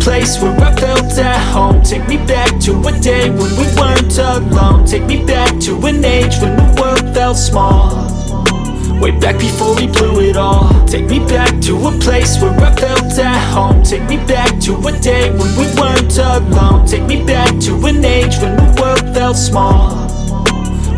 place where I felt at home. Take me back to a day when we weren't alone. Take me back to an age when the world felt small, way back before we blew it all. Take me back to a place where I felt at home. Take me back to a day when we weren't alone. Take me back to an age when the world felt small,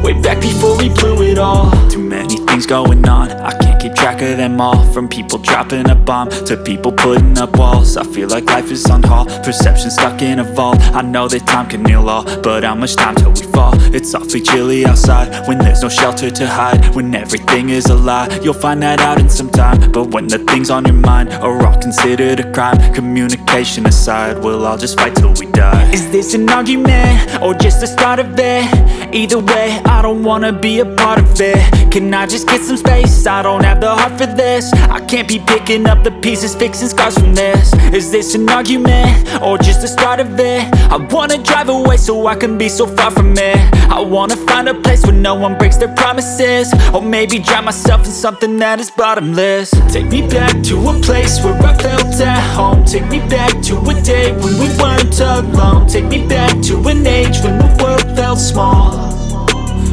way back before we blew it all. Too many things going on, I can't keep track of them all. From people dropping a bomb to people putting up walls. I feel like life is on hold, perception stuck in a vault. I know that time can heal all, but how much time till we fall? It's awfully chilly outside when there's no shelter to hide. When everything is a lie, you'll find that out in some time. But when the things on your mind are all considered a crime, communication aside, we'll all just fight till we die. Is this an argument or just the start of it? Either way, I don't wanna be a part of it. Can I just get some space? I don't have the heart for this. I can't be picking up the pieces, fixing scars from this. Is this an argument or just the start of it? I wanna drive away so I can be so far from it. I wanna find a place where no one breaks their promises, or maybe drown myself in something that is bottomless. Take me back to a place where I felt at home. Take me back to a day when we weren't alone. Take me back to an age when the world felt small,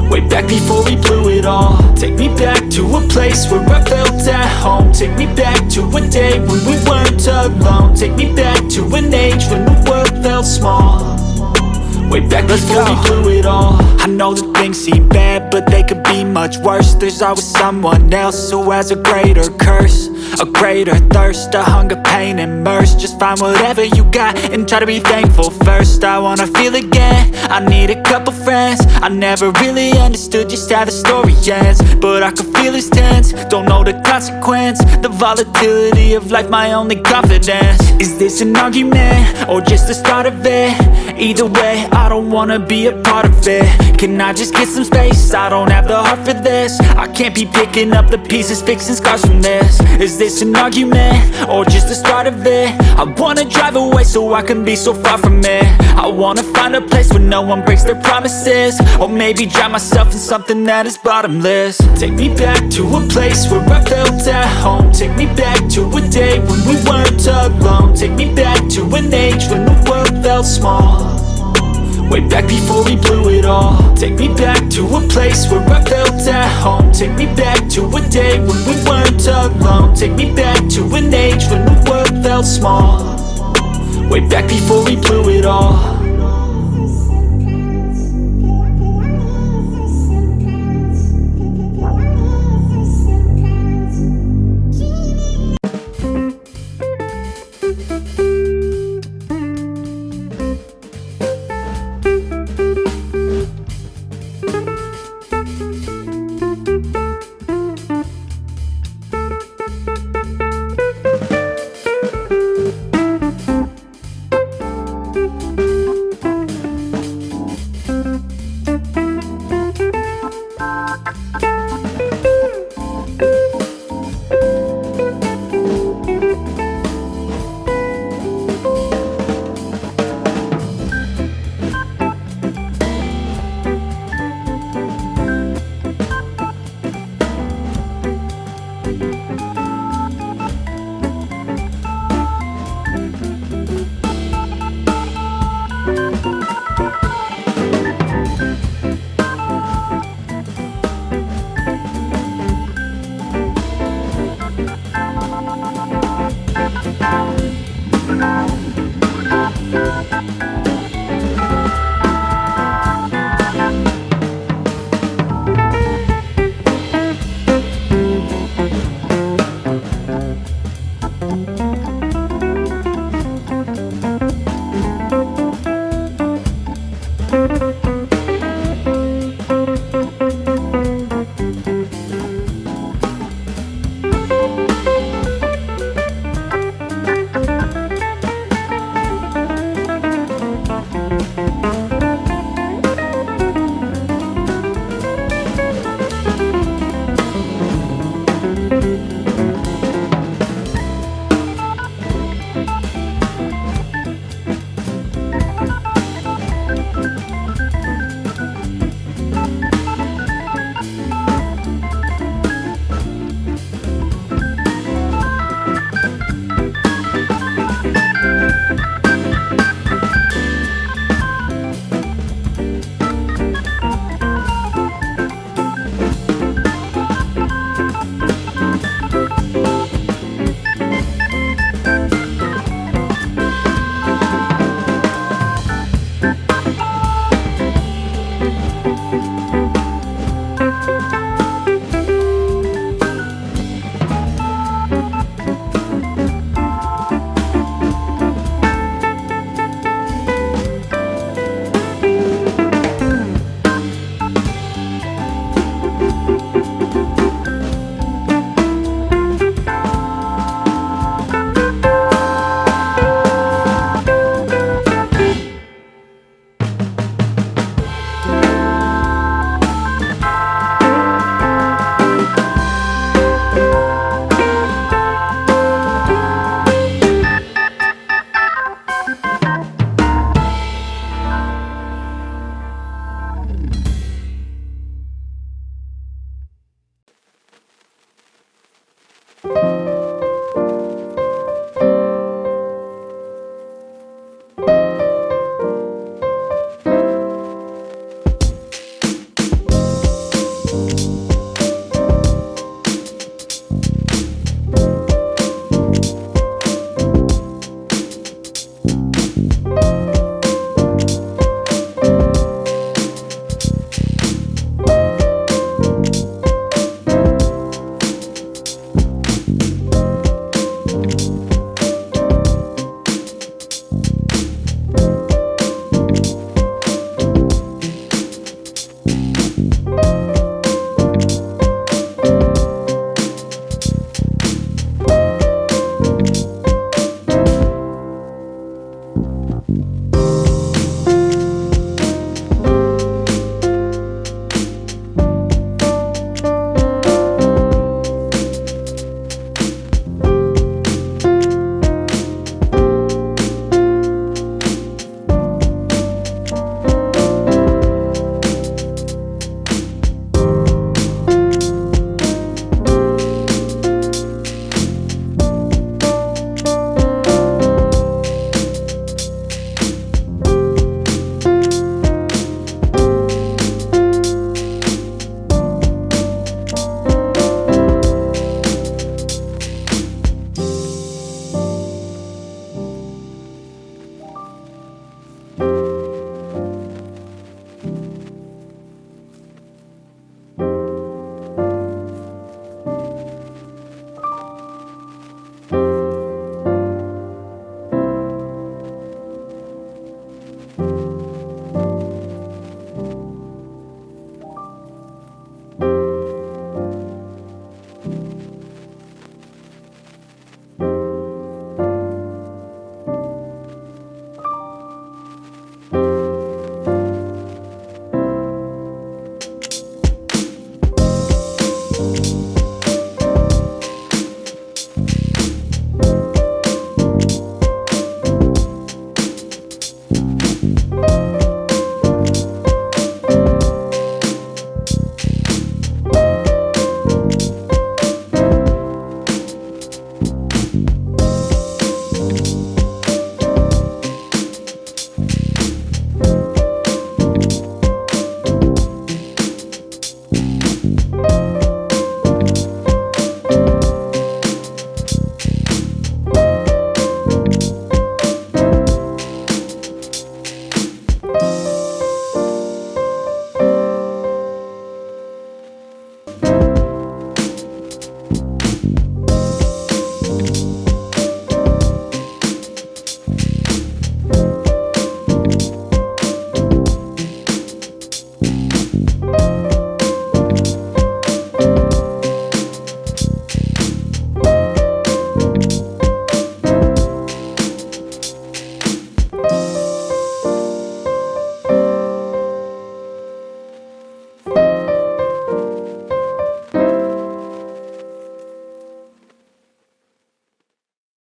way back before we blew it all. Take me back to a place where I felt at home. Take me back to a day when we weren't alone. Take me back to an age when the world felt small, way back before we blew it all. I know that things seem bad, but they could be much worse. There's always someone else who has a greater curse, a greater thirst, a hunger, pain, and mercy. Just find whatever you got and try to be thankful first. I wanna feel again, I need a couple friends. I never really understood just how the story ends, but I can feel it's tense, don't know the consequence. The volatility of life, my only confidence. Is this an argument or just the start of it? Either way, I don't wanna be a part of it. Can I just get some space? I don't have the heart for this. I can't be picking up the pieces, fixing scars from this. Is this an argument or just the start of it? I wanna drive away so I can be so far from it. I wanna find a place where no one breaks their promises, or maybe drown myself in something that is bottomless. Take me back to a place where I felt at home. Take me back to a day when we weren't alone. Take me back to an age when the world felt small, way back before we blew it all. Take me back to a place where I felt at home. Take me back to a day when we weren't alone. Take me back to an age when the world felt small, way back before we blew it all.